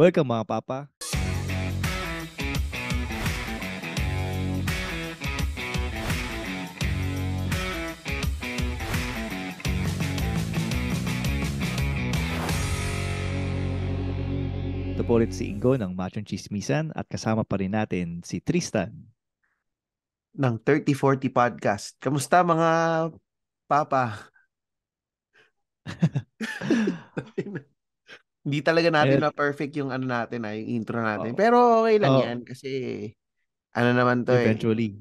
Welcome mga papa. Ito po ulit si Ingo ng Machong Chismisan at kasama pa rin natin si Tristan. Ng 3040 Podcast. Kamusta mga papa? Hindi talaga natin Eh, na-perfect yung ano natin, yung intro natin. oh, Pero okay lang oh, yan kasi ano naman to eventually.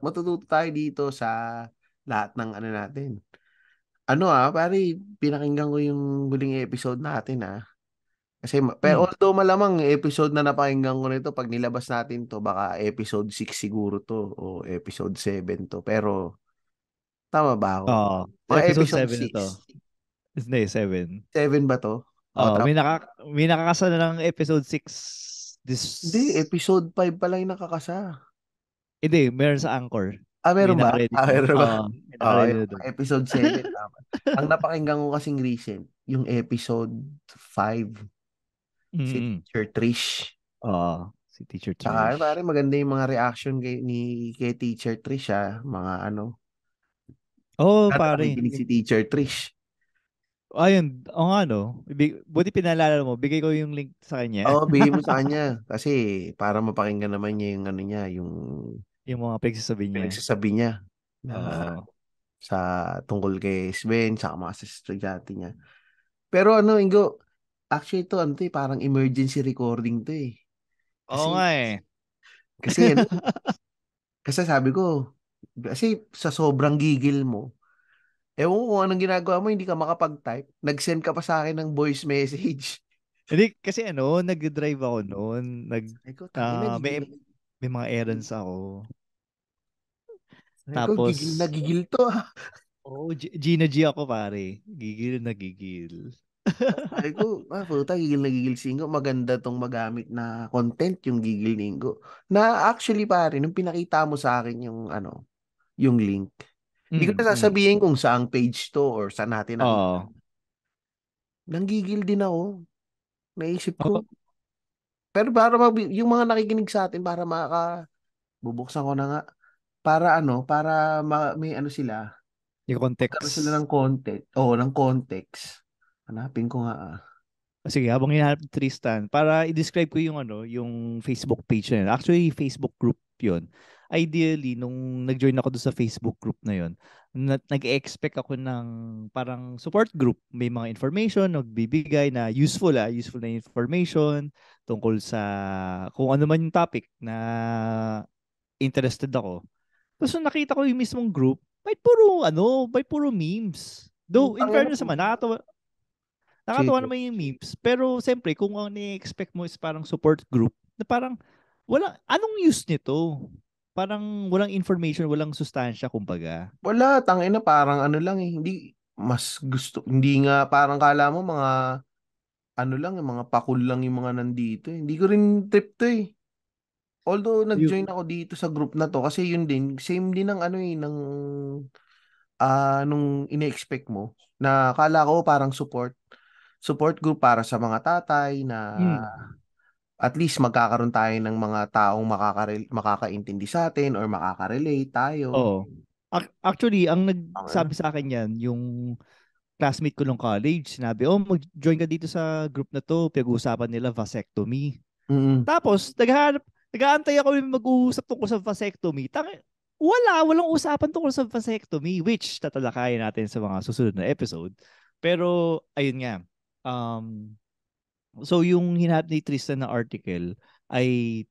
matututo tayo dito sa lahat ng ano natin. Pare, pinakinggan ko yung huling episode natin, Kasi, pero Hmm. although malamang episode na napakinggan ko nito, pag nilabas natin to, baka episode 6 siguro to, o episode 7 to. Pero, tama ba ako? Oh, Mga episode episode 7 na to. 6. Hindi, 7. 7 ba to? Oh, Tama. may nakakasa na ng episode 6 Hindi, this. episode 5 pa lang yung nakakasa. Hindi, meron sa Anchor. May Meron ba? nakaready na. Meron ba? Oo, may nakaready na doon. Episode 7, tama. Ang napakinggan ko kasing recent, yung episode 5, si Mm. Teacher Trish. Oo, si Teacher Tsaka, Trish. pare, maganda yung mga reaction kay Teacher Trish, mga Oh, ano pare. nakikinig si Teacher Trish. Ayun, o nga no. Buti pinalala mo, bigay ko yung link sa kanya. Bigay mo sa kanya. Kasi, para mapakinggan naman niya yung ano niya, yung Yung mga pinagsasabi niya. pinagsasabi niya na Oo. sa tungkol kay Sven, sa mga sa estudyante niya. Pero Ingo, actually ito, parang emergency recording to eh. Oo nga Kasi, eh. kasi ano, kasi sabi ko, kasi sa sobrang gigil mo, ewan ko kung anong ginagawa mo, hindi ka makapag-type. Nag-send ka pa sa akin ng voice message. Hindi, kasi nag-drive ako noon. Sabi ko, tangina, May, gigil. may mga errands ako. Sabi ko, gigil na Tapos, gigil to. Gina G ako pare. Gigil na gigil. Sabi ko, puta, gigil na gigil si Ingo. Maganda tong magamit na content yung gigil ni Ingo. Na actually pare, nung pinakita mo sa akin yung yung link, hindi ko Mm, na mm. sasabihin kung saang page to or saan natin nakita. Oo. Nanggigil din ako. Naisip ko. Oh, Pero para yung mga nakikinig sa atin, para bubuksan ko na nga. Para may sila, yung magkaroon sila context. ng content. Oo, ng context. Hanapin ko nga. Sige, habang hinahanap ni Tristan, para i-describe ko yung yung Facebook page na yun. Actually, Facebook group yun. Ideally, nung nag-join ako doon sa Facebook group na yun, nag-expect ako ng parang support group. May mga information, nagbibigay na useful na information tungkol sa kung ano man yung topic na interested ako. Tapos nung nakita ko yung mismong group, may puro memes. Though, in Putang ina. fairness naman, nakatawa Sige. naman yung memes. Pero siyempre, kung ang ni-expect mo is parang support group, na parang, anong use nito? Parang walang information, walang sustansya, kumbaga. Wala, tangina parang lang eh. Hindi nga parang kala mo mga lang, mga pakul lang yung mga nandito eh. Hindi ko rin trip to eh. Although nag-join Yung, ako dito sa group na to kasi yun din, same din ng ng nung ine-expect mo na kala ko parang support group para sa mga tatay na hmm, at least magkakaroon tayo ng mga taong makakaintindi sa atin or makaka-relate tayo. oo. Actually, ang Ano? nagsabi sa akin yan, yung classmate ko nung college, sinabi, mag-join ka dito sa group na to, pinag-uusapan nila vasectomy. Mm. Tapos, nag-aantay ako yung mag-uusap tungkol sa vasectomy. Walang usapan tungkol sa vasectomy, which tatalakayin natin sa mga susunod na episode. Pero, ayun nga. Um, so, yung hinahap ni Tristan na article ay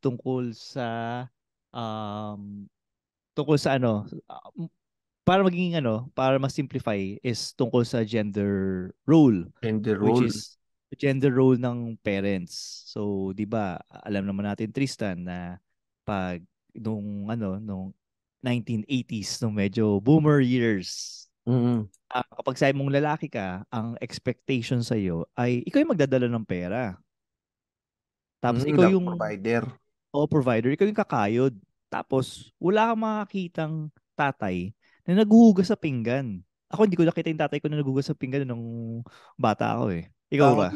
um, tungkol sa para maging para mas-simplify is tungkol sa gender role, Gender which role. is gender role ng parents. So, 'di ba, alam naman natin Tristan na pag nung 1980s, nung medyo boomer years, Mm. kapag sabi mong lalaki ka, ang expectation sa iyo ay ikaw yung magdadala ng pera. Tapos ikaw Love yung provider. provider, ikaw yung kakayod. Tapos wala kang makakitang tatay na naghuhugas sa pinggan. Ako hindi ko nakita yung tatay ko na naghuhugas sa pinggan nung bata ako eh. Ikaw ba?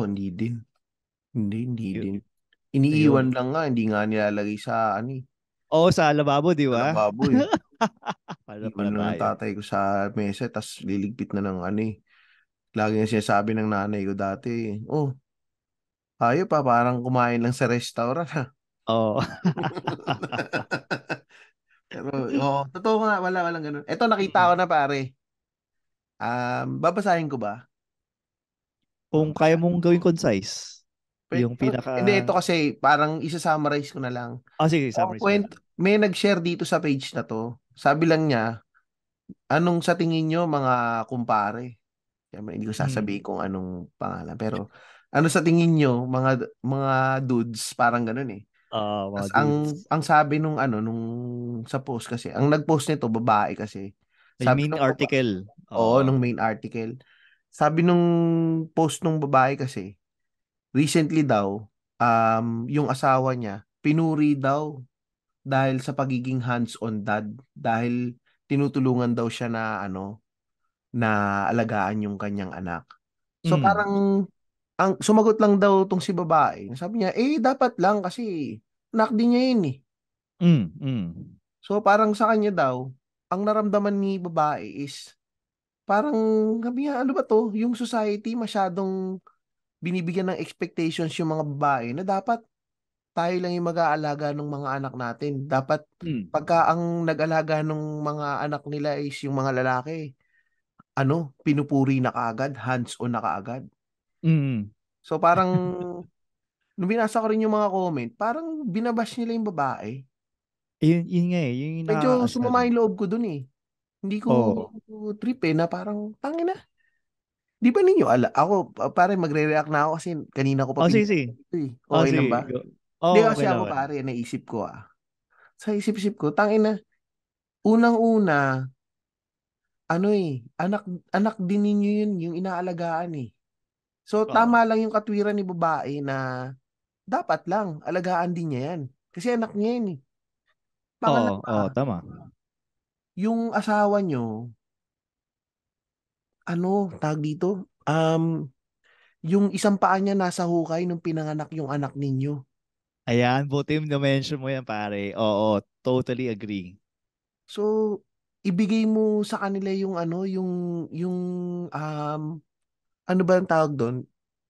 Hindi din. Hindi Y- din. Ayun. Iniiwan lang nga, hindi nga nilalagay sa ano eh, Oo, sa lababo, di sa ba? lababo eh. Para Iwan pala lang ng tayo. tatay ko sa mesa, tas liligpit na ng ano eh. Lagi nga sinasabi ng nanay ko dati, oh, ayop pa, parang kumain lang sa restaurant ha. Oo. Pero, oh, totoo nga, walang ganun. Ito, nakita ko na pare. Babasahin ko ba? Kung kaya Babasahin mong gawing ko. concise, yung pinaka... Hindi, ito kasi, parang isa-summarize ko na lang. Sige, summarize mo na lang. May nag-share dito sa page na to. Sabi lang niya, anong sa tingin nyo mga kumpare? Siyempre, hindi ko Mm. sasabihin kung anong pangalan. Pero, ano sa tingin nyo, mga dudes, parang ganun eh. Mga Tas dudes. ang sabi nung ano nung sa post kasi, ang nag-post nito babae kasi. Yung Sabi main nung baba, article. oo, Oo. nung main article. Sabi nung post nung babae kasi, recently daw yung asawa niya pinuri daw dahil sa pagiging hands-on dad, dahil tinutulungan daw siya na ano, na alagaan yung kanyang anak. So Mm. parang ang sumagot lang daw tong si babae. Sabi niya, eh dapat lang kasi anak din niya yun eh. Mm. Mm. So parang sa kanya daw, ang naramdaman ni babae is parang sabi niya, ano ba to? Yung society masyadong binibigyan ng expectations yung mga babae na dapat tayo lang yung mag-aalaga ng mga anak natin. Dapat Mm. pagka ang nag-alaga ng mga anak nila is yung mga lalaki, ano, pinupuri na kaagad, hands-on na kaagad. Mm. So parang nung binasa ko rin yung mga comment, parang binabash nila yung babae. Yun nga eh. Yun yung Medyo nakakasad. sumama yung loob ko dun eh. Hindi ko Oo. trip eh na parang tangina. Di ba ninyo ako pare magre-react na ako kasi kanina ko pa Sige, pinag sige. ito eh. Okay lang Sige. ba? Go. Hindi Oo, kasi okay lang. ako Okay lang. pare naisip ko Sa isip-isip ko, tangina, unang-una, ano eh, anak anak din ninyo yun, yung inaalagaan eh. So Oo. tama lang yung katwiran ni babae na dapat lang alagaan din niya yan. Kasi anak niya yan eh. Oo. Oo, Pangalawa, tama. yung asawa nyo, ano, tag dito? Yung isang paa niya nasa hukay nung pinanganak yung anak ninyo. Ayan, buti na-mention mo yan, pare. Oo, totally agree. So, ibigay mo sa kanila yung ano, yung um ano ba ang tawag doon?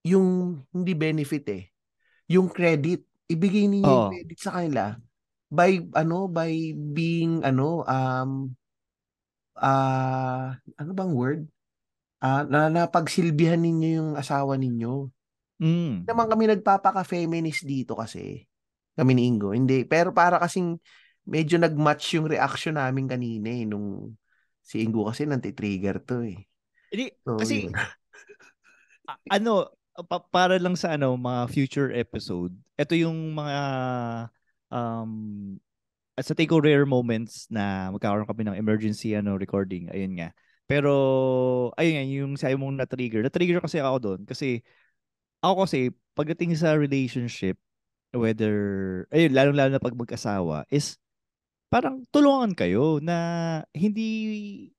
Yung hindi benefit eh. Yung credit. Ibigay ninyo yung Oo. credit sa kanila by ano, by being ano, ano bang word? Na napagsilbihan ninyo yung asawa ninyo. Mm. Naman kami nagpapaka-feminist dito kasi. Kami ni Ingo. Hindi. Pero para kasing medyo nag-match yung reaction namin kanina eh. Nung si Ingo kasi nanti-trigger to eh. Hindi, So, kasi yun. ano, para lang sa mga future episode, ito yung mga um sa take ko rare moments na magkakaroon kami ng emergency recording, ayun nga. Pero ayun nga yung sabi mong na-trigger kasi ako doon kasi pagdating sa relationship, whether ayun lalong-lalo na pag mag-asawa is parang tulungan kayo na hindi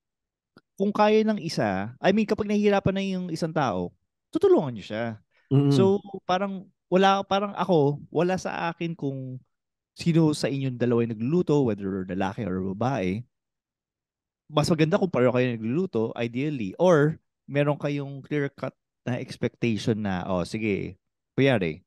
kung kaya ng isa, I mean kapag nahihirapan na yung isang tao, tutulungan niyo siya. Mm-mm. So parang ako, wala sa akin kung sino sa inyong dalawa yung nagluluto, whether lalaki or babae. Mas maganda kung pareho kayo nagluluto, ideally. Or meron kayong clear-cut na expectation na, sige, kunyari,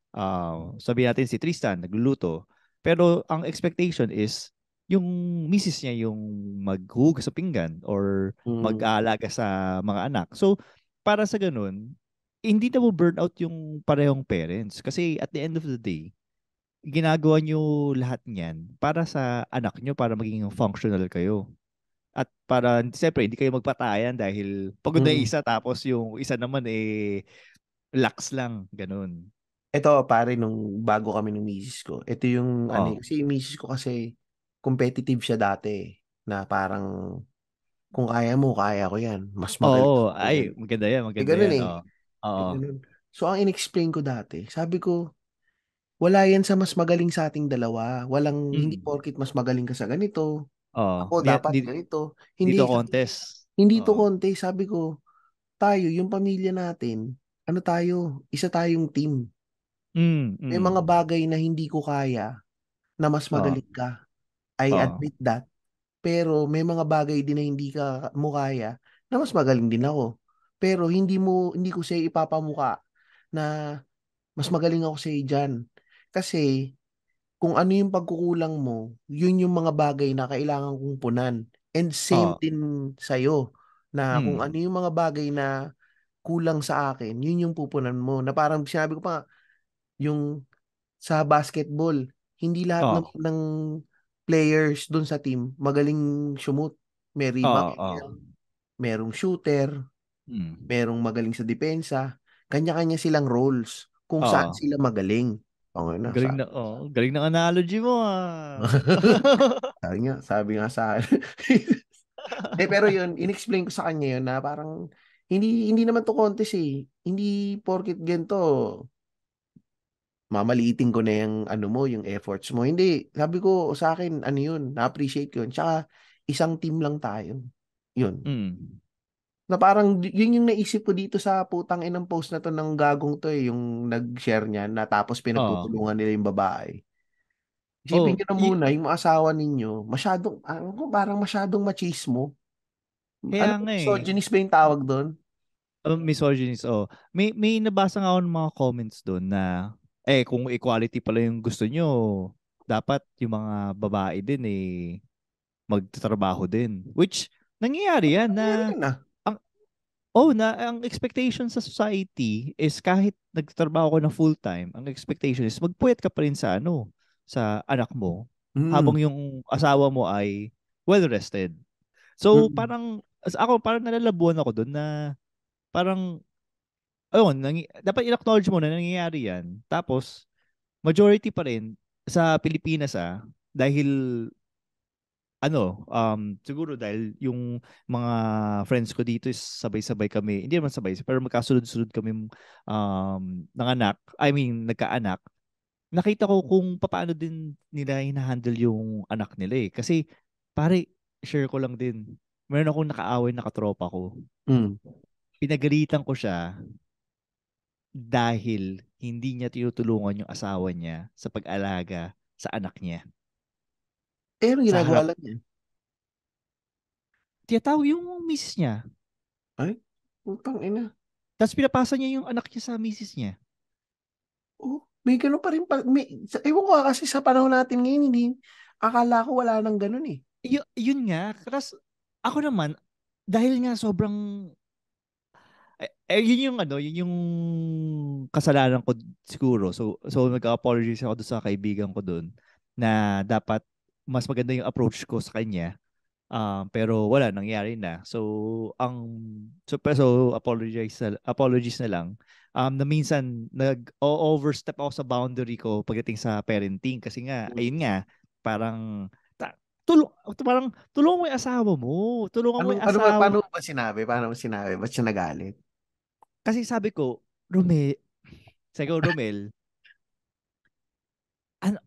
sabi natin si Tristan nagluluto. Pero ang expectation is yung misis niya yung maghuhugas sa pinggan or Mm. mag-aalaga sa mga anak. So, para sa ganun, hindi na mo burnout yung parehong parents. Kasi at the end of the day, ginagawa nyo lahat niyan para sa anak nyo, para maging functional kayo. At para, siyempre, hindi kayo magpatayan dahil pagod na yung Mm. isa tapos yung isa naman lax lang, ganun. Ito, pare, nung bago kami ng misis ko, ito yung, ano, Oh. kasi yung misis ko kasi, competitive siya dati, na parang, kung kaya mo, kaya ko yan. Mas magaling Oo, ako ay, dyan. maganda yan, Eh, maganda ganun yan. eh. Oo. Eh, Oo. ganun. So, ang in-explain ko dati, sabi ko, wala yan sa mas magaling sa ating dalawa. Hindi Mm. porkit mas magaling ka sa ganito. Oo. Ako, dapat ganito. Dito Hindi, contest. hindi to Oo. konti. Sabi ko, tayo, yung pamilya natin, ano tayo, isa tayong team. Mm, May mga mm. bagay na hindi ko kaya na mas Oo. magaling ka. I Oo. admit that. Pero may mga bagay din na hindi ka mo kaya na mas magaling din ako. Pero hindi ko siya ipapamuka na mas magaling ako sa diyan. Kasi kung ano yung pagkukulang mo, yun yung mga bagay na kailangan kong punan. And same Oo. din sa'yo, na kung ano Mm. yung mga bagay na kulang sa akin, yun yung pupunan mo. Na parang sinabi ko pa, yung sa basketball, hindi lahat Oo. ng players dun sa team magaling shumot. May Oo. Oo. rebounder, merong shooter, Mm. merong magaling sa depensa. Kanya-kanya silang roles kung saan Oo. sila magaling. Okay na, Galing na, galing ng analogy mo ah. sabi nga sa akin. Pero yun, inexplain ko sa kanya yun na parang hindi naman to contest eh. Hindi porket ganito, mamaliitin ko na yung ano mo, yung efforts mo. Hindi, sabi ko sa akin, ano yun, na-appreciate ko yun. Tsaka isang team lang tayo. Yun. Mm. Na parang yun yung naisip ko dito sa putang inang post na to ng gagong to eh, yung nag-share niya na tapos Oo. pinagtutulungan nila yung babae. Isipin Oh, nyo na muna, yung mga asawa ninyo, parang masyadong machismo. kaya Ano, nga eh. misogynist ba yung tawag doon? Misogynist, oh. May nabasa nga ako ng mga comments doon na kung equality pala yung gusto nyo, dapat yung mga babae din magtatrabaho din. Which nangyayari yan Nangyari na yun ah. ang ang expectation sa society is kahit nagtatrabaho ka na full time, ang expectation is magpuyat ka pa rin sa anak mo Mm. habang yung asawa mo ay well rested. So Mm. parang ako parang nalalabuan ako doon na parang ayun, dapat i-acknowledge mo na nangyayari yan. Tapos, majority pa rin sa Pilipinas dahil siguro dahil yung mga friends ko dito is sabay-sabay kami, hindi naman sabay, pero magkasunod-sunod kami nanganak, I mean, nagkaanak. Nakita ko kung paano din nila hinahandle yung anak nila eh. Kasi, pare, share ko lang din. Meron akong nakaaway na katropa ko. Mm. Pinagalitan ko siya dahil hindi niya tinutulungan yung asawa niya sa pag-alaga sa anak niya. Eh, ano Sa ginagawa harap, lang niya? tiyataw yung misis niya. Ay, putang ina. Tapos pinapasa niya yung anak niya sa misis niya. Oh, may ganun pa rin pa. Ewan ko kasi sa panahon natin ngayon, hindi, akala ko wala nang ganun eh. Yun nga, tapos ako naman, dahil nga sobrang, yun yung yun yung kasalanan ko siguro. So nag-apologize ako doon sa kaibigan ko doon na dapat mas maganda yung approach ko sa kanya. Pero wala, nangyari na. So apologies na lang. Na minsan nag-overstep ako sa boundary ko pagdating sa parenting kasi nga, ayun nga, parang tulong parang tulungan mo yung asawa mo. Tulungan mo yung asawa. Paano ba sinabi? Paano mo sinabi? Ba't siya nagalit? Kasi sabi ko, Romel,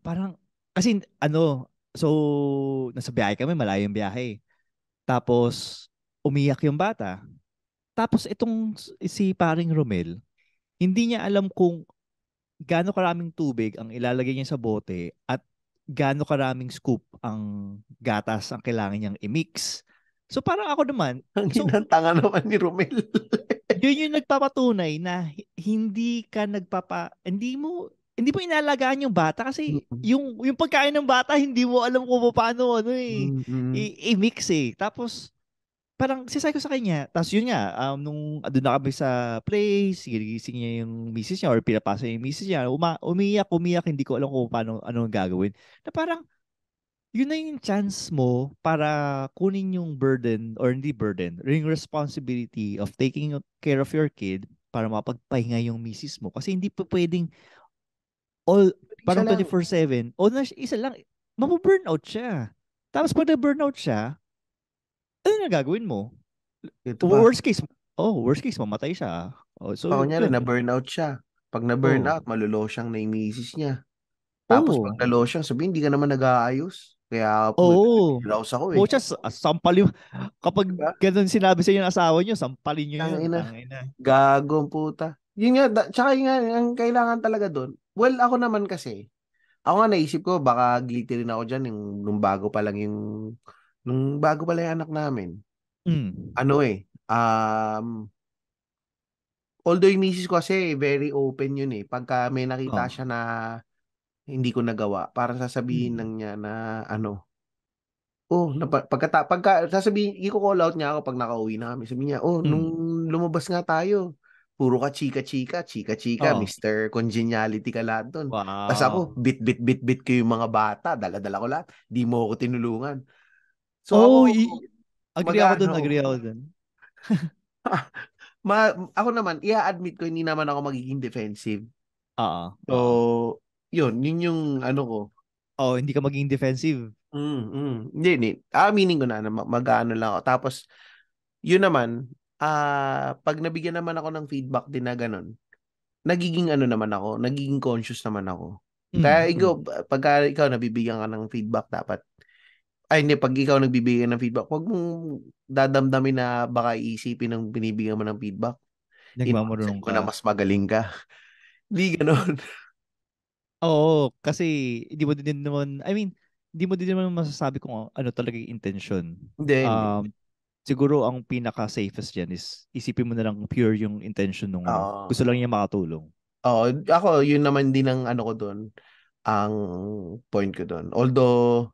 parang kasi so nasa biyahe kami, malayong biyahe. Tapos umiyak yung bata. Tapos si paring Romel, hindi niya alam kung gaano karaming tubig ang ilalagay niya sa bote at gaano karaming scoop ang gatas ang kailangan niyang i-mix. So parang ako naman, Ang so hinantanga naman ni Romel. yun yung nagpapatunay na hindi mo inalagaan yung bata kasi Mm. yung pagkain ng bata hindi mo alam kung paano Mm. i-mix eh. Tapos parang sisay ko sa kanya. Tapos yun nga, nung doon na kami sa place, gigising niya yung misis niya or pinapasa niya yung misis niya, umiyak, hindi ko alam kung ano ang gagawin. Na parang, yun na yung chance mo para kunin yung burden, or hindi burden, yung responsibility of taking care of your kid para mapagpahinga yung misis mo. Kasi hindi pa pwedeng Isa parang lang. 24/7, isa lang, mapaburnout siya. Tapos pag na-burnout siya, ano na gagawin mo? Ito pa. Worst case, worst case, mamatay siya. Oh, so, Kunyari, yun. na-burnout siya. Pag Oh, na-burnout, malulosyang na yung misis niya. Tapos pag oh, nalosyang, sabihin, hindi ka naman nag-aayos. Kaya po, oh. raws ako eh. Pucha, sampalin. Kapag Diba? ganun sinabi sa inyo ng asawa nyo, sampalin nyo Ang yun. ina. Tangina. Gagong puta. Yun nga, tsaka yun nga, ang kailangan talaga doon. Well, ako naman kasi, ako nga naisip ko, baka guilty rin ako dyan, nung bago pa lang yung anak namin. Mm. Ano although yung misis ko kasi very open yun eh. Pagka may nakita Oh. siya na hindi ko nagawa, parang sasabihin lang Mm. niya na ano, oh, sasabihin, i-call out niya ako pag nakauwi na kami. Sabi niya, oh, nung Mm. lumabas nga tayo, puro ka chika-chika, Oh. Mr. Congeniality ka lahat doon. Tapos ako, Wow. bit ko yung mga bata, dala-dala ko lahat, di mo ako tinulungan. So ako, Oh, agree mag-ano, ako dun. ako naman, i-admit ko, hindi naman ako magiging defensive. Oo, oo. So, yun yung ano ko. Oh, hindi ka maging defensive. Hindi, hindi. Aminin ko na mag-ano lang ako. Tapos, yun naman, pag nabigyan naman ako ng feedback din na ganun, nagiging conscious naman ako. Kaya Mm. ikaw, Mm. pagka ikaw nabibigyan ka ng feedback, dapat, ay hindi, pag ikaw nagbibigay ng feedback, huwag mong dadamdamin na baka iisipin ng binibigyan mo ng feedback. In-accept Nagmamurong mo ka. na mas magaling ka. Hindi ganun. Oo, kasi hindi mo din naman, I mean, hindi mo din naman masasabi kung ano talaga yung intention. Hindi, hindi. Siguro ang pinaka-safest dyan is isipin mo na lang pure yung intention nung ano. Oo. Gusto lang niya makatulong. Oo, ako, yun naman din ang ano ko doon, ang point ko doon. Although,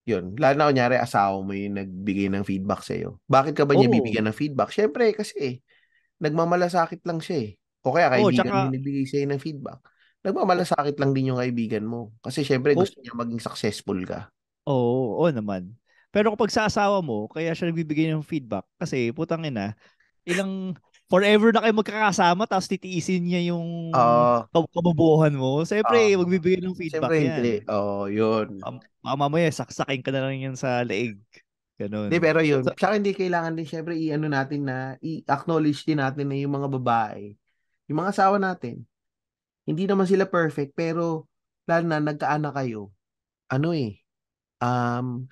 yun, lalo na kunyari asawa mo yung nagbigay ng feedback sa'yo. Bakit ka ba niya Oo. bibigyan ng feedback? Siyempre, kasi nagmamalasakit lang siya eh. O kaya Oo, kaibigan mo tsaka, yung nagbigay sa'yo ng feedback. o- Nagmamalasakit lang din yung kaibigan mo. Kasi siyempre, o- gusto niya maging successful ka. oo, oo naman. Pero kapag sa asawa mo, kaya siya nagbibigay ng feedback, kasi putang ina, ilang forever na kayo magkakasama tapos titiisin niya yung Oo, kabubuhan mo. Siyempre, oo. magbibigay ng Siyempre, feedback hindi. yan. Oo, yun. Mamaya, saksakin ka na lang yan sa leeg. Hindi, Ganun. pero yun. So, Tsaka hindi kailangan din siyempre i-ano natin na i-acknowledge din natin na yung mga babae, yung mga asawa natin, hindi naman sila perfect, pero lalo na nagkaanak kayo, ano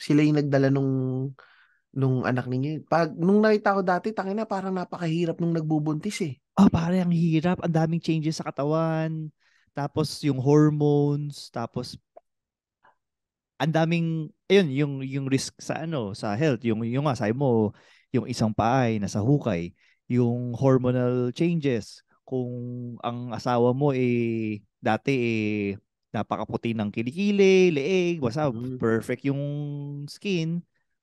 sila yung nagdala nung anak ninyo. Nung nakita ko dati, tangina, parang napakahirap nung nagbubuntis eh. pare, ang hirap. Ang daming changes sa katawan. Tapos yung hormones. Tapos ang daming, ayun, yung risk sa ano, sa health. Yung nga, sabi mo, yung isang paa ay nasa hukay. Yung hormonal changes. Kung ang asawa mo dati napakaputi ng kilikili, leeg, basta Mm. perfect yung skin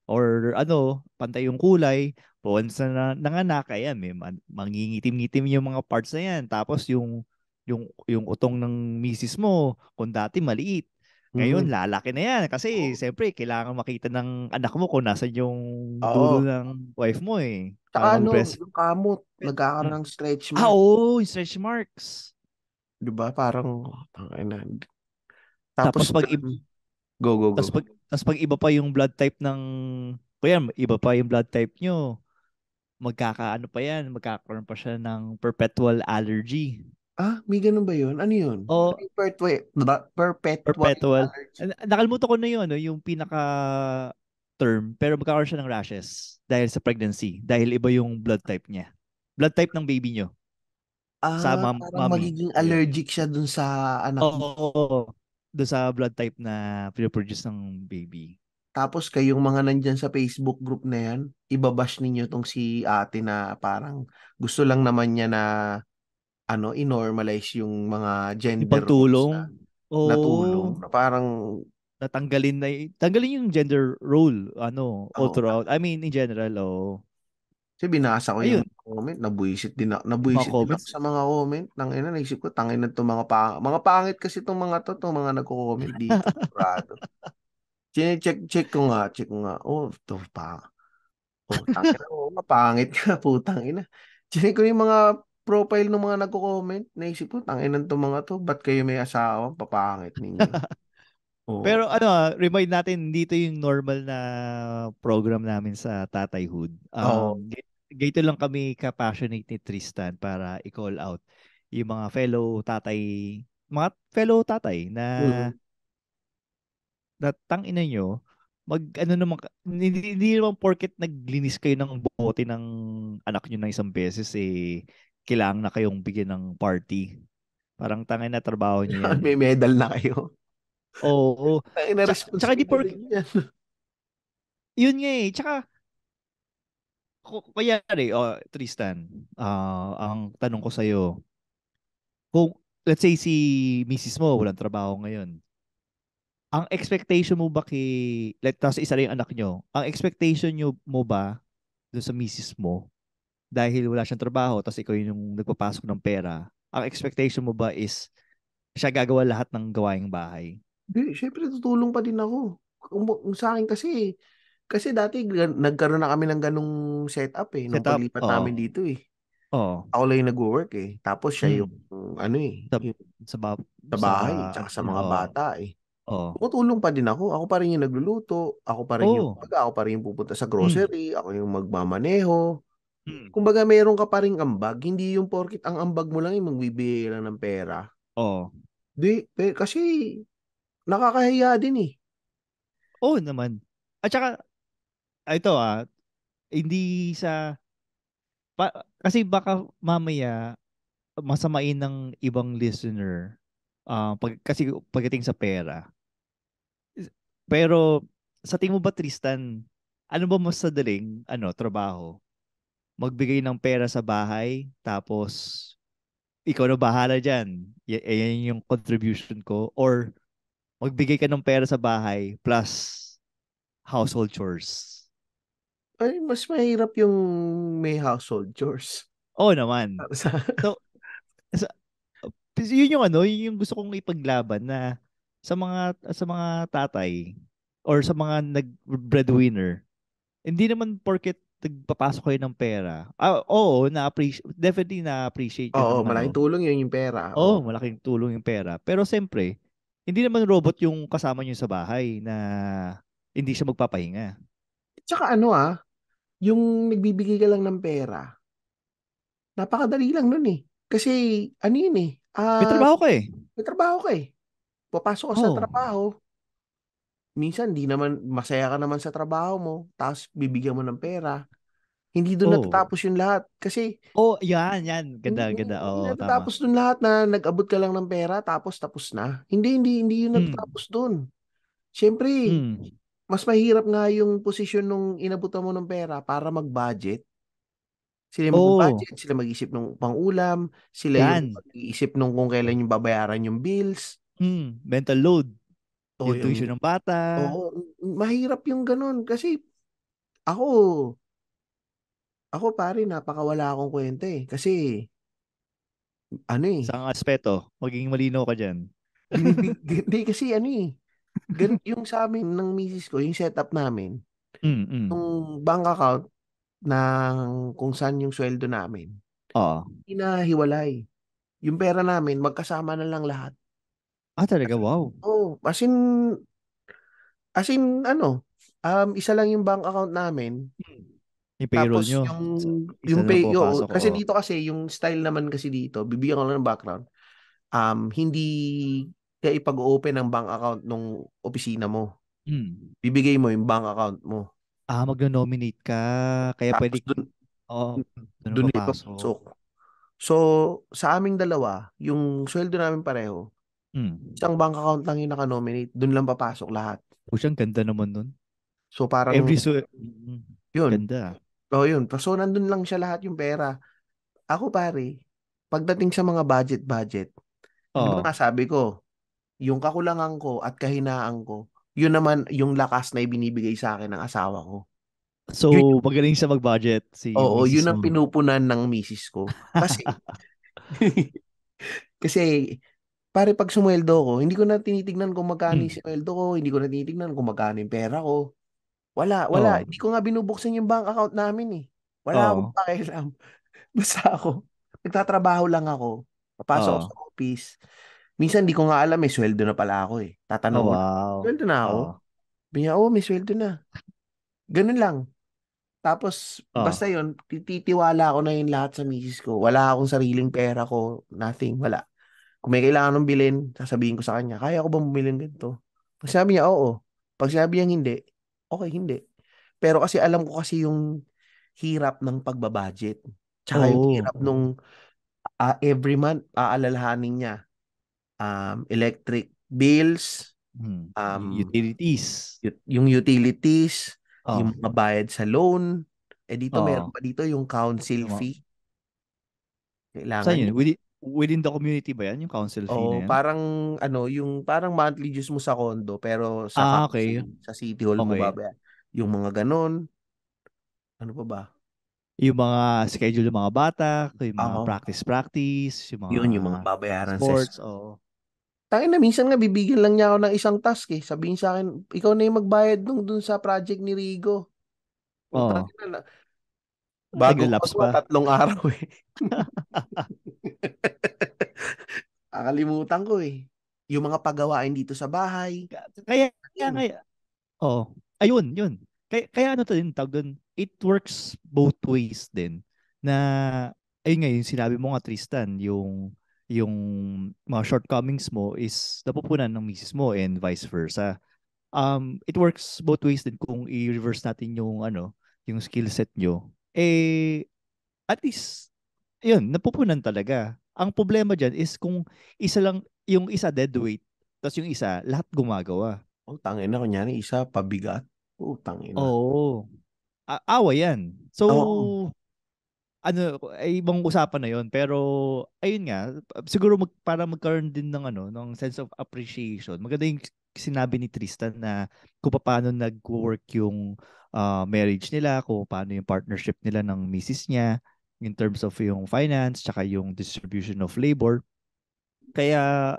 or ano, pantay yung kulay. Once na nanganak, ayan, mangingitim-ngitim yung mga parts na yan. Tapos yung utong ng misis mo, kung dati maliit, ngayon, Mm. lalaki na yan. Kasi, Oo. siyempre, kailangan makita ng anak mo kung nasan yung dulo Oo. ng wife mo eh. Tsaka Para ano, mag-breast. yung kamot, nagkakaroon Mm. ng stretch mark. Oo, yung stretch marks. Di ba? Parang, tangina. Tapos, Tapos pag, go, go, go. tapos pag iba pa yung blood type ng, kuya, iba pa yung blood type nyo, magkakaano pa yan, magkakaroon pa siya ng perpetual allergy. May ganun ba yun? Ano yun? Ano O yung perpetual perpetual. allergy? Nakalimutan ko na yun, no, yung pinaka term, pero magkakaroon siya ng rashes dahil sa pregnancy, dahil iba yung blood type niya. Blood type ng baby nyo sa Parang mommy. magiging Ayun. allergic siya dun sa anak mo. Oo. Doon sa blood type na pinoproduce ng baby. Tapos kayong mga nandyan sa Facebook group na yan, ibabash ninyo tong si ate na parang gusto lang naman niya na i-normalize yung mga Yung gender roles na pagtulong. Oo. natulong. Na parang, Tanggalin yung gender role, ano, all oh, throughout. I mean, in general, kasi binasa ko yung ayun, comment, mga nabuisit din ako comments. sa mga comment. Tangina, naisip ko, tangina to mga pangit kasi itong mga to mga nagko-comment dito. Sigurado. Check ko nga. Oh, to pa. Oh, tangina, oh, mapangit ka, putang ina. Check ko yung mga profile ng mga nagko-comment. Naisip ko, tangina to mga to, ba't kayo may asawa? Papangit ninyo. Oh. Pero ano, remind natin, dito yung normal na program namin sa Tatayhood. Oh. Ganito lang kami ka-passionate ni Tristan para i-call out yung mga fellow tatay na Mm. tangina nyo, ano naman, hindi naman porket naglinis kayo ng bote ng anak nyo ng isang beses, kailangan na kayong bigyan ng party. Parang tangin na trabaho nyo yan May eh. medal na kayo. Oo. Ay, na Tsaka di pork, responsibility yan. yun nga eh. Tsaka, kayari, Tristan, ang tanong ko sa'yo, kung, let's say si Mrs. mo, walang trabaho ngayon, ang expectation mo ba tapos isa rin yung anak nyo, ang expectation nyo mo ba doon sa Mrs. mo, dahil wala siyang trabaho, tapos ikaw yung nagpapasok ng pera, ang expectation mo ba is siya gagawa lahat ng gawaing bahay? Di, syempre tutulong pa din ako. Sa akin kasi dati nagkaroon na kami ng ganung setup nung Setup? paglipat namin Oo. dito eh. Oo. Ako lang yung nag-work Tapos siya yung Mm. ano eh, Sa, yung sa, ba- sa sa bahay, tsaka ano sa niya, mga oo. bata eh. Oo. Tumutulong pa din ako. Ako pa rin yung nagluluto. Oo. Ako pa rin yung pupunta sa Mm. grocery. Ako yung magmamaneho. Mm. Kumbaga, meron ka pa rin ambag. Hindi yung porkit ang ambag mo lang yung magbibigay lang ng pera. Oo. Di, kasi nakakahiya din eh. Oo naman. At saka, ito hindi kasi baka mamaya masamain ng ibang listener kasi pagdating sa pera. Pero sa tingin mo ba, Tristan, ano ba mas sadaling trabaho? Magbigay ng pera sa bahay, tapos ikaw na bahala dyan. Yan yung contribution ko. Or magbigay ka ng pera sa bahay plus household chores. Ay, mas mahirap yung may household chores. Oo naman. Para sa, So, sa, yun yung yun yung gusto kong ipaglaban na sa mga tatay or sa mga nag-breadwinner, hindi naman porket nagpapasok kayo ng pera. Oo, definitely na-appreciate yun oo, ng malaking tulong yun yung pera. Oo. Oo, malaking tulong yung pera. Pero siyempre, hindi naman robot yung kasama nyo sa bahay na hindi siya magpapahinga. Tsaka yung nagbibigay ka lang ng pera, napakadali lang nun eh. Kasi, ano yun eh, May trabaho ka eh. may trabaho ka eh. Papasok ka sa Oo. trabaho, minsan di naman, masaya ka naman sa trabaho mo, tapos bibigyan mo ng pera. Hindi doon Oo. natatapos yung lahat. Kasi, Oh, yan, yan. Ganda, ganda. hindi Oo, tama. natatapos doon lahat na nag-abot ka lang ng pera, tapos na. Hindi yun Mm. natatapos doon. Siyempre, Mm. mas mahirap nga yung posisyon nung inabutan mo ng pera para mag-budget. Sila yung Oo, mag-budget, sila mag-isip ng pang-ulam, sila yung yan. mag-iisip nung kung kailan yung babayaran yung bills. Mental load. O Yung yung, tuition ng bata. oo, mahirap yung ganun. Kasi ako, ako pare, napakawala akong kwenta eh. Kasi, ano eh, Isang aspeto. Maging malinaw ka dyan. hindi kasi ano eh, ganun yung sa amin ng misis ko, yung setup namin, Mm. yung bank account ng kung saan yung sweldo namin, Oo. hinahiwalay. Yung pera namin, magkasama na lang lahat. Talaga, wow. Oh, ano, isa lang yung bank account namin. Mm. Yung payroll Tapos nyo. Isa yung na lang pay, yo, pumapasok. kasi Oo. dito kasi yung style naman kasi dito, bibigyan ko lang ng background. Hindi ka ipag-open ng bank account nung opisina mo. Mm. Bibigay mo yung bank account mo. Magno-nominate ka. Kaya Tapos pwede, oo, doon dun papasok. ipapasok. So, sa aming dalawa, yung sweldo namin pareho, Mm. isang bank account lang yung naka-nominate, dun lang papasok lahat. Pusyang ganda naman nun. So, parang, yun. Ganda. Yun. So, nandun lang siya lahat yung pera. Ako pare, pagdating sa mga budget, di ba Oo. nga sabi ko, yung kakulangan ko at kahinaan ko, yun naman yung lakas na ibinibigay sa akin ng asawa ko. Yun, So, magaling siya mag-budget si oo, yun Mrs. ang mo. pinupunan ng misis ko. Kasi, kasi, pare pag sumweldo ko, hindi ko na tinitignan kung magkano yung Mm. sweldo ko, hindi ko na tinitignan kung magkano yung pera ko. Wala. Oo. Hindi ko nga binubuksan yung bank account namin eh. Wala akong Oo. pakialam. Basta ako, nagtatrabaho lang ako. Papasok ako Oo. sa office. Minsan di ko nga alam, may sweldo na pala ako eh. Tatanong Oh, ko, wow. sweldo na ako? Oo. Sabi niya, may sweldo na. Ganun lang. Tapos, Oo. basta yun, titiwala ko na yun lahat sa misis ko. Wala akong sariling pera ko, nothing, wala. Kung may kailangan ng bilhin, sasabihin ko sa kanya, kaya ko bang bumili ng ganito? Pag sabi niya, oo. Pag sabi niya hindi, okay, hindi. Pero kasi alam ko kasi yung hirap ng pagbabudget. Tsaka yung Oo. hirap nung every month, aalalahanin niya, electric bills, Utilities. yung utilities, Oh, yung mga bayad sa loan. Dito meron oh. pa dito yung council Yung mga- fee. Saan Kailangan yun? niya. Within the community ba yan? Yung council fee na O yan? parang yung parang monthly dues mo sa condo pero sa Ah, okay. council, sa city hall mo Okay. babayaran. Yung mga ganon, ano pa ba? Yung mga schedule ng mga bata, yung mga Ako, practice, yung mga yun yung mga babayaran sa sports, oh. Tangin na, minsan nga bibigyan lang niya ako ng isang task eh. Sabihin sa akin, ikaw na yung magbayad dun sa project ni Rigo. Putang Oh, ina, bago ko nagla-lapse magawa, pa. 3 araw eh. Nakalimutan ko eh. Yung mga pagawain dito sa bahay. Kaya Yun. oh, ayun, yun. Kaya ano to din, tawag doon, it works both ways din. Na, ayun nga, yung sinabi mo nga, Tristan, yung mga shortcomings mo is napupunan ng misis mo and vice versa. It works both ways din kung i-reverse natin yung ano, yung skill set nyo. At least, yun, napupunan talaga. Ang problema dyan is kung isa lang, yung isa deadweight, tapos yung isa, lahat gumagawa. Oh, tangin na, kunyari, isa pabigat. Oh, tangin na. Oo. Away yan. So, Oo. ano, ay ibang usapan na yon. Pero, ayun nga, siguro para magkaroon din ng, ano, ng sense of appreciation. Maganda yung sinabi ni Tristan na kung paano nag-work yung marriage nila, kung paano yung partnership nila ng misis niya in terms of yung finance, tsaka yung distribution of labor. Kaya,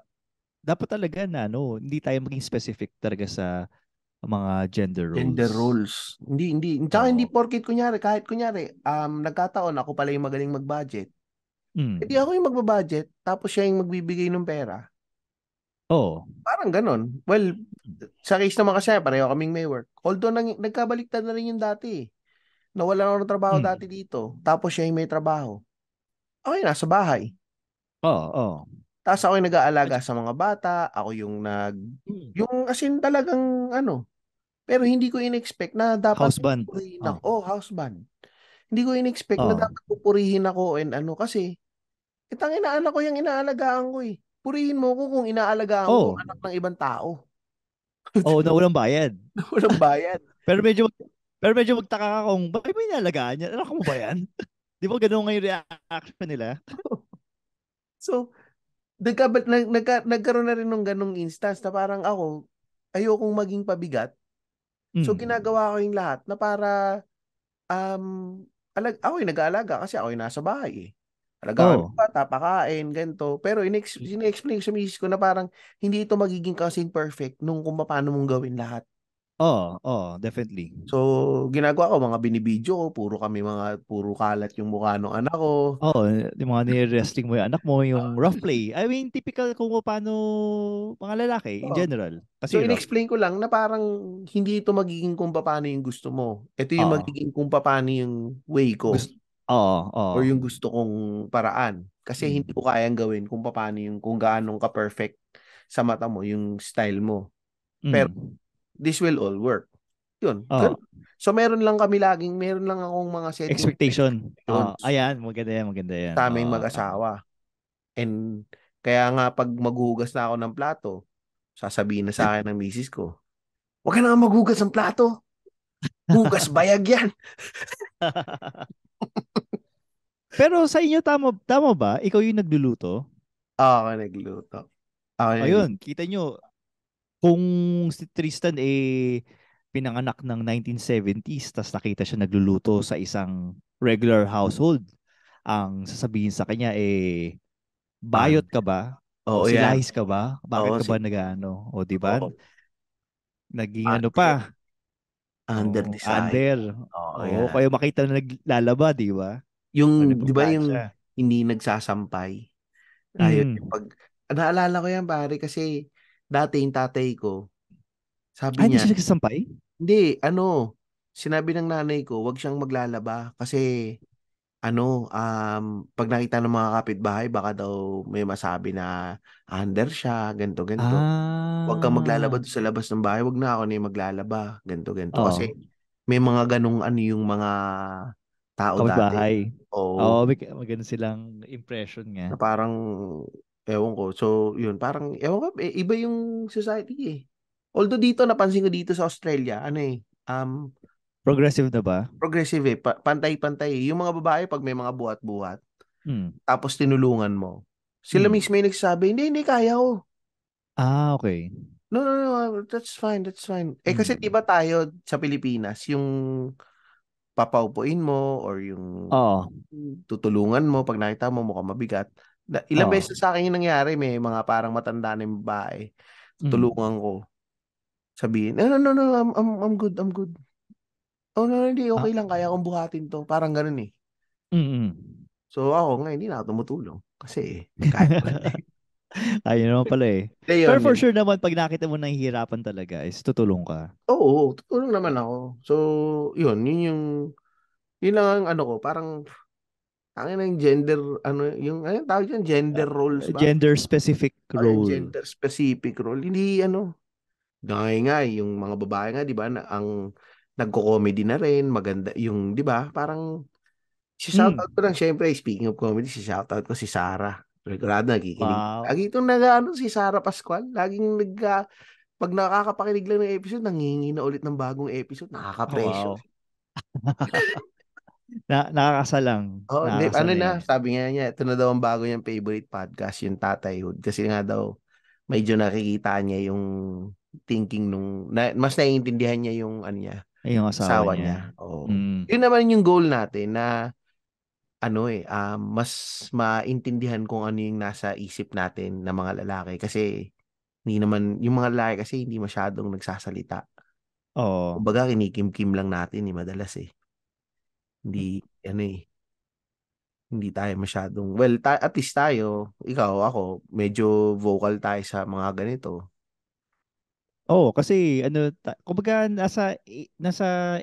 dapat talaga na, ano, hindi tayo maging specific talaga sa mga gender Gender roles. roles. Hindi. Tsaka hindi Oo. porket kunyari, kahit kunyari, nagkataon ako pala yung magaling mag-budget. Hindi Mm. ako yung magbabudget, tapos siya yung magbibigay ng pera. Oo. Parang ganun. Well, sa case naman kasi, pareho kaming may work. Although nagkabaliktad na rin yung dati eh. Nawalan ako ng trabaho Mm. dati dito. Tapos siya yung may trabaho. Ako yung nasa bahay. Oo. Oo. Tapos ako yung nag-aalaga sa mga bata. Ako yung Mm. yung as in talagang ano. Pero hindi ko in-expect na dapat House band. pupurihin ako. Oh. Oh, house band. Hindi ko in-expect na Oh. dapat pupurihin ako and ano kasi itang inaanak ko yung inaalagaan ko eh. Purihin mo ko kung inaalagaan ko Oh. anak ng ibang tao. Oh, na walang bayad. Walang bayad. Pero medyo magtaka ka kung bakit mo inalagaan yan? Anak mo ba yan? Di ba ganun nga yung reaction nila? So, nagkaroon na rin ng ganong instance na parang ako, ayokong maging pabigat. So, Mm. ginagawa ko yung lahat na para, ako yung nag-aalaga kasi ako yung nasa bahay eh. Alagaan ko Oh. bata, pakain, ganito. Pero ine-explain ko sa misis ko na parang hindi ito magiging kasing perfect nung kung paano mong gawin lahat. Oh. Oh, definitely. So, ginagawa ko, mga binibidyo ko, puro kalat yung mukha ng anak ko. Oh, yung mga ni-wrestling mo yung anak mo, yung rough play. I mean, typical kung paano mga lalaki in Oo. general. So, Kasi rough. in-explain ko lang na parang hindi ito magiging kung paano yung gusto mo. Ito yung Oo. magiging kung paano yung way ko Gusto. Oo. Oo. or yung gusto kong paraan. Kasi hindi Mm. ko kayang gawin kung paano yung kung gaano ka perfect sa mata mo, yung style mo. Pero Mm. this will all work. Yun. Oo. Ganun. So, meron lang akong mga setting Expectation. expectations Ayan, maganda yan, maganda yan. sa aming mag-asawa. And kaya nga pag maghuhugas na ako ng plato, sasabihin na sa akin ng misis ko, huwag ka na nga maghugas ng plato. Hugas bayag yan. Pero sa inyo, tama ba? Ikaw yung nagluluto? Ako nagluto. Ako nagluto. Ayun, kita nyo, kung si Tristan pinanganak ng 1970s, tas nakita siya nagluluto sa isang regular household, ang sasabihin sa kanya Ah, bayot ka ba? O oo yan. silahis ka ba? Bakit Oo, ka ba nag-ano? O di ba? oo. Naging ano Under, pa? under O desire. under. Oo, O yan. kayo makita na naglalaba, di ba? O Di ba yung nagpaplansya. hindi nagsasampay? Ayun, Mm. yung naalala ko yan pare kasi dati yung tatay ko, sabi Hindi niya, siya nagsasampay? hindi, sinabi ng nanay ko, wag siyang maglalaba kasi pag nakita ng mga kapitbahay, baka daw may masabi na under siya, ganto ganto. Huwag kang maglalaba Ah. doon sa labas ng bahay, wag na ako na yung maglalaba, ganto ganto. Kasi Oh. may mga ganong ano yung mga tao dati. Kapitbahay. Oo, Oo, maganda silang impression nga. na parang, ewan ko. So, yun, parang, ewan ko, iba yung society eh. Although dito, napansin ko dito sa Australia, ano eh, Progressive na ba? progressive eh, pantay-pantay eh. Yung mga babae, pag may mga buhat-buhat, Hmm. tapos tinulungan mo, sila Hmm. mismo yung nagsasabi, hindi, hindi, kaya ko. Ah, okay. No, no, no, that's fine, that's fine. Eh kasi Hmm. di ba tayo sa Pilipinas, yung papaupuin mo or yung Oo. tutulungan mo pag nakita mo mukhang mabigat. Ilang Oo. beses sa akin yung nangyari, may mga parang matanda na yung babae. Hmm. Tutulungan ko. Sabihin, no, no, no, no, I'm good, I'm good. Oh, no, no, hindi, Ah, okay lang, kaya kong buhatin to. Parang ganun eh. mm. So ako nga, hindi na ako tumutulong. Kasi, kaya ko lang. Ayun naman pala eh. Eh, Pero yun, for yun. sure naman, pag nakita mo nahihirapan talaga, is tutulong ka. Oo, tutulong naman ako. So, yun lang ang ano ko, parang, ang yung gender, ano tawag dyan, Uh, gender roles ba? Gender-specific Ay, role. gender specific role. Hindi, gaya nga, yung mga babae nga, di ba, ang nagko-comedy na rin, maganda, yung, di ba, parang, si Hmm. shoutout ko lang, syempre, speaking of comedy, si shoutout ko si Sarah. Sigurado nakikinig. Wow. Lagi itong si Sarah Pascual, laging pag nakakapakinig lang ng episode, nangingi na ulit ng bagong episode, Oh, nakaka-pressure. wow. Nakakasalang. Oh, hindi, ano Nakakasala na, yan. sabi nga niya, ito na daw ang bago niyang favorite podcast, yung Tatayhood. Kasi nga daw, medyo nakikita niya yung thinking mas naiintindihan niya yung, Ay, yung asawa asawa niya. niya. Oo. Mm. Yun naman yung goal natin na, mas maintindihan kung ano yung nasa isip natin na mga lalaki. Kasi, hindi naman, yung mga lalaki kasi hindi masyadong nagsasalita. Oo. Kumbaga, kinikim-kim lang natin madalas eh. Hindi, hindi tayo masyadong, well, at least tayo, ikaw, ako, medyo vocal tayo sa mga ganito. Oo, kasi ano, kumbaga nasa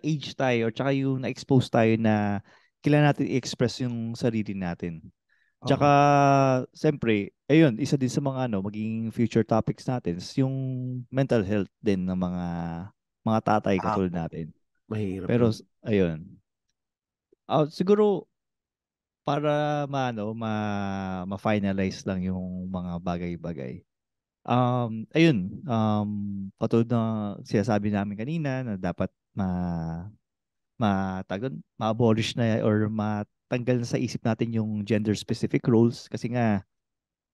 age tayo, tsaka yung na-expose tayo na kailangan natin i-express yung sarili natin. Tsaka, Oo. siyempre, ayun, isa din sa mga magiging future topics natin is yung mental health din ng mga tatay katulad Ako, natin. mahirap Pero, yun. ayun. Siguro, para ma-finalize lang yung mga bagay-bagay. Ayun, katulad na sinasabi namin kanina na dapat ma-abolish na or matanggal na sa isip natin yung gender-specific roles kasi nga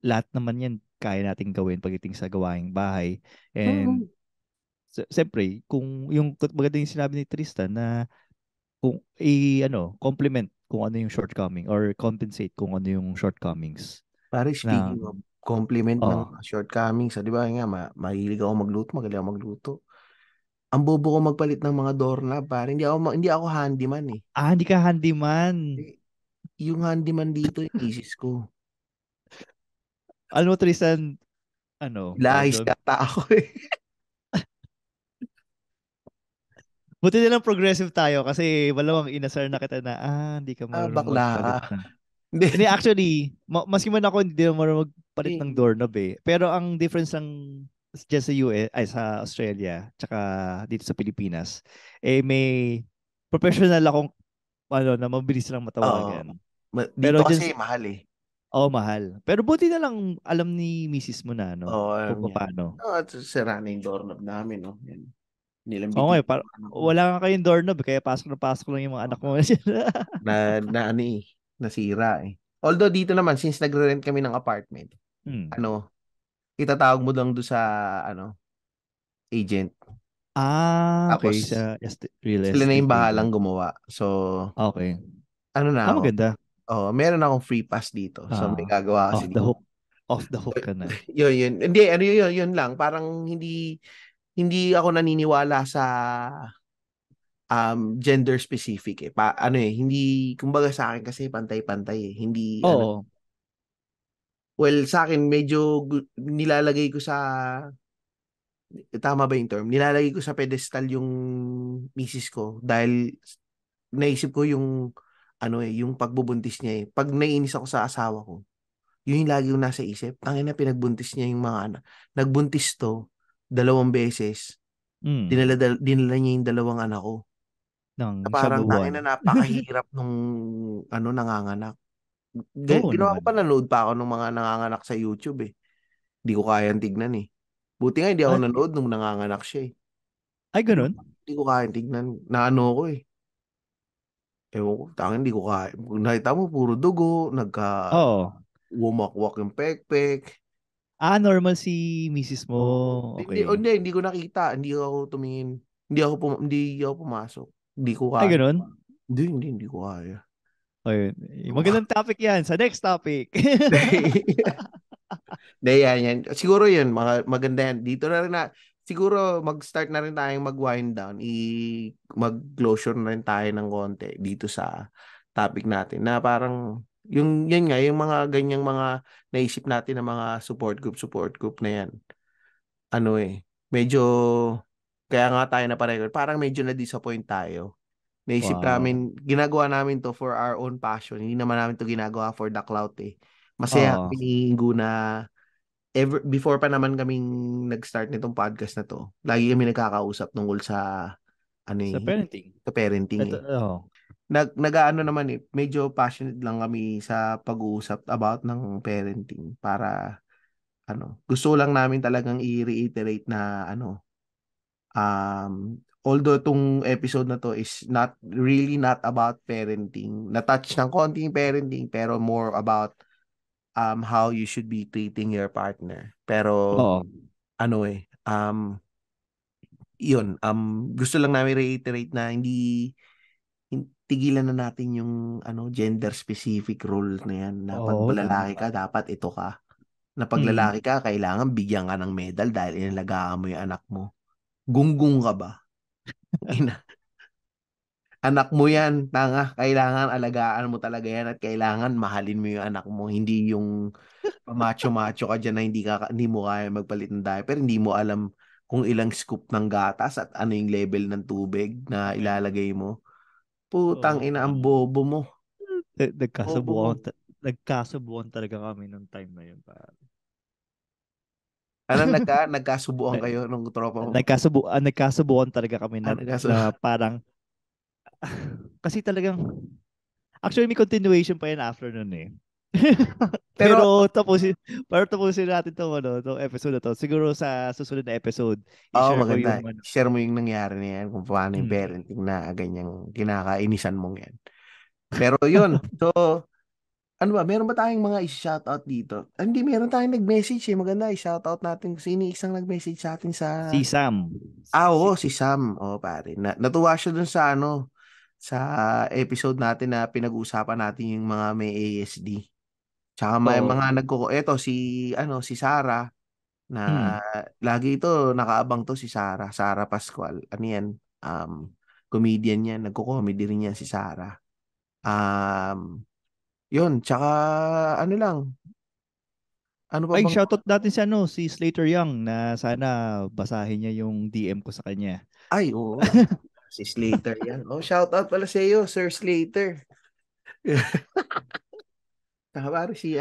lahat naman yan kaya nating gawin pagdating sa gawaing bahay. And Mhm. siyempre, kung yung maganda yung sinabi ni Tristan na kung compliment kung ano yung shortcoming or compensate kung ano yung shortcomings Pare, ng speaking of compliment ng oh. shortcomings, di ba nga, mahilig ako magluto, magaling ako magluto. Ang bobo ko magpalit ng mga doorknob, pare. Hindi ako handyman eh. Hindi ka handyman. Eh, yung handyman dito, yung misis ko. Ano mo, Tristan, tawag Lahis doon? kata ako eh. Buti na lang progressive tayo kasi malamang inasar na kita na, hindi ka marunong Bakla ka. magpalit ng. Hindi. Hindi, actually, maski man ako hindi naman marunong magpalit ng Eh, doorknob eh. Pero ang difference ng dyan sa US, ay sa Australia, tsaka dito sa Pilipinas, may professional akong, na mabilis lang Oo. matawagan. Dito Pero dyan, kasi mahal eh. mahal. Pero buti na lang alam ni misis mo na, Oo, alam kung niya. paano. Sira na yung doorknob namin, no? Yan. Oo nga, Nilambitin yung anak ko. wala nga kayong doorknob, kaya pasok na pasok lang yung mga anak mo. Ano eh, nasira eh. Although dito naman, since nagre-rent kami ng apartment, Hmm. ano, itatawag mo lang doon sa, agent. Okay, Tapos, sa real sila na estate yung bahalang agent. gumawa. So, Okay. ano na ako, Maganda. meron akong free pass dito. So, may Ah, gagawa kasi off the dito. hook. Off the hook ka na. Yun. Hindi, yun lang. Parang hindi ako naniniwala sa gender specific eh. Hindi, kumbaga sa akin kasi pantay-pantay eh. Hindi, Oo. well, sa akin medyo nilalagay ko sa, tama ba yung term? Nilalagay ko sa pedestal yung misis ko dahil naisip ko yung, yung pagbubuntis niya eh. Pag naiinis ako sa asawa ko, yun yung lagi yung nasa isip. Tangin na pinagbuntis niya yung mga anak. Nagbuntis to, 2 beses. Mm. Dinala niya yung 2 anak ko. ng siyam Parang na buwan. tangin na napakahirap nung nanganganak. Oo Ginawa ko naman. pa, nanood pa ako ng mga nanganganak sa YouTube eh. Hindi ko kayang tignan eh. Buti nga hindi ako At, nanood nung nanganganak siya eh. ay, ganun? Hindi ko kayang tignan. Naano ko eh. Ewan ko, tangin hindi ko kaya. Nakita mo, puro dugo, Oo. wumakwak yung pekpek. Normal si misis mo. Oo. Okay. Hindi ko nakita. Hindi ako tumingin. Hindi ako pumasok. Hindi ko Ay, kaya. ganun? Hindi ko kaya. Ayun. Magandang topic yan. Sa next topic. Hindi, yan. Siguro yun, maganda yan. Dito na rin siguro mag-start na rin tayong mag-wind down. Mag-closure na rin tayo ng konti dito sa topic natin. Na parang, yun nga, yung mga ganyang mga naisip natin na mga support group na yan. Medyo, kaya nga tayo na pareho. Parang medyo na-disappoint tayo. Naisip Wow. namin, ginagawa namin to for our own passion. Hindi naman namin to ginagawa for the clout eh. Masaya Oo. kami ni Ingo na before pa naman kaming nag-start nitong podcast na to, lagi kami nagkakausap tungkol sa Sa parenting. sa parenting Ito, eh. oh. Nag-aano naman eh, medyo passionate lang kami sa pag-uusap about ng parenting para gusto lang namin talagang i-reiterate na although tong episode na to is not about parenting, na-touch ng konti yung parenting pero more about how you should be treating your partner. Pero Oo. yun, gusto lang namin reiterate na tigilan na natin yung gender specific role na yan na pag Oo, lalaki tama. ka dapat ito ka, na pag Mm. lalaki ka kailangan bigyan ka ng medal dahil inalagaan mo yung anak mo. Gunggong ka ba? Ina, anak mo yan, tanga, kailangan alagaan mo talaga yan at kailangan mahalin mo yung anak mo, hindi yung macho-macho ka dyan na hindi mo kaya magpalit ng diaper, hindi mo alam kung ilang scoop ng gatas at ano yung level ng tubig na ilalagay mo. Putang Oo. ina, ang bobo mo. Bobo mo. Nagkasubuan talaga kami nung time na yun. Ano, nagkasubuan kayo nung tropa mo? Nagkasubuan talaga kami Ah, na parang kasi talagang actually may continuation pa yan after nun eh. Pero, Pero tapusin natin tong episode na to. Siguro sa susunod na episode, i-share ko maganda. yung Share mo yung nangyari na yan kung paano yung mm, parenting na ganyang kinakainisan mong yan. Pero yun, so, ano ba, meron ba tayong mga i-shoutout dito? Hindi, meron tayong nag-message eh. Maganda, i-shoutout natin kung sino yung isang nag-message sa atin sa... si Sam. Oo, si Sam. Oh, pare. Natuwa siya dun sa sa episode natin na pinag-uusapan natin yung mga may ASD. Tsaka may Oo. mga eto si Sarah na Mm. lagi ito nakaabang to si Sarah, Sarah Pascual. Ano yan? Comedian yan, nagko-comedy rin yan si Sarah. Yun, tsaka ano lang, ano pa Ay, bang shoutout natin si Slater Young na sana basahin niya yung DM ko sa kanya. ay, oo. Si Slater yan. Oh, shout out pala sa iyo, Sir Slater. Saka pare si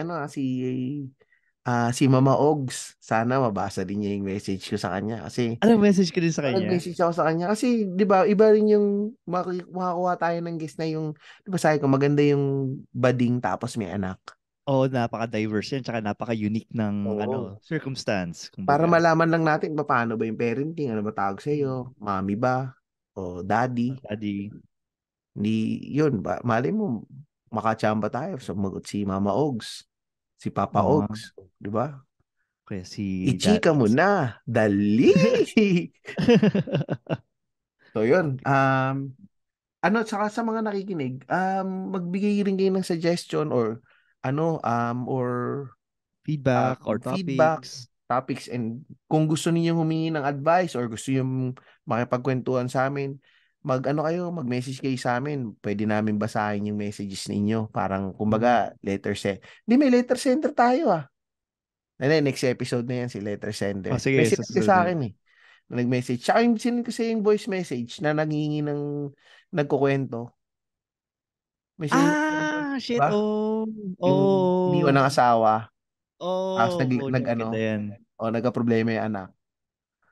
Mama Ogs. Sana mabasa din niya yung message ko sa kanya kasi Ano message ko din sa kanya? nag-message ako sa kanya kasi 'di ba iba rin yung makakuha tayo ng guest na yung 'di ba sabi ko maganda yung bading tapos may anak. Oo, napaka-diverse yan, tsaka napaka-unique ng Oo. circumstance, Para kumbaga. malaman lang natin paano ba yung parenting, ano ba tawag sa iyo, Mm. mommy ba o daddy. Daddy. Hindi yun ba mali mo makachamba tayo sumagot si Mama Ogs, si Papa Oo nga. Ogs, 'di ba? Kaya si Ichika mo na, dali. So yun, saka sa mga nakikinig, magbigay rin kayo ng suggestion or or feedback or feedback, topics. topics, and kung gusto niyo humingi ng advice or gusto niyo makipagkwentuhan sa amin, mag-message kayo sa amin. Pwede namin basahin yung messages ninyo. Parang, Mm. kumbaga, letter send. Hindi, may letter sender tayo ah. Next episode na yan, si letter Oh, sender. sige, May sa sinend ka susunod sa na yun. akin eh. Na nag-message. Tsaka yung sinend ko sa yung voice message na nanghingi ng nagkukwento. May sinend ka sa Shit, ba? oh. Yung iniwan ng Oh. asawa. Tapos Oh, hindi maganda yan. nagka-problema yung anak.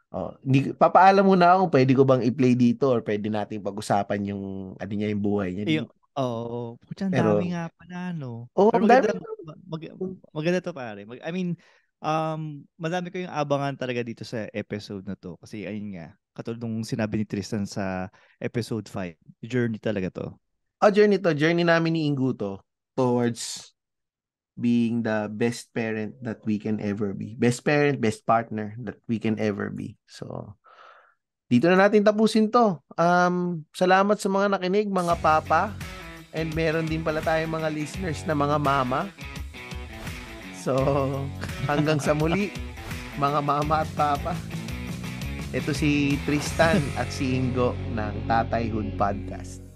Oh, hindi papaalam muna ako kung pwede ko bang i-play dito or pwede nating pag-usapan yung ano niya yung buhay niya Yung, dito. oo, putya, ang dami Pero nga pala, no? oh, Pero ang dami. maganda to, pare. I mean, madami ko yung abangan talaga dito sa episode na to. Kasi ayun nga, katulad nung sinabi ni Tristan sa episode 5, journey talaga to. Journey namin ni Ingo to towards being the best parent that we can ever be. Best parent, best partner that we can ever be. So, dito na natin tapusin to. Salamat sa mga nakinig, mga papa. And meron din pala tayong mga listeners na mga mama. So, hanggang sa muli, mga mama at papa. Ito si Tristan at si Ingo ng Tatayhood Podcast.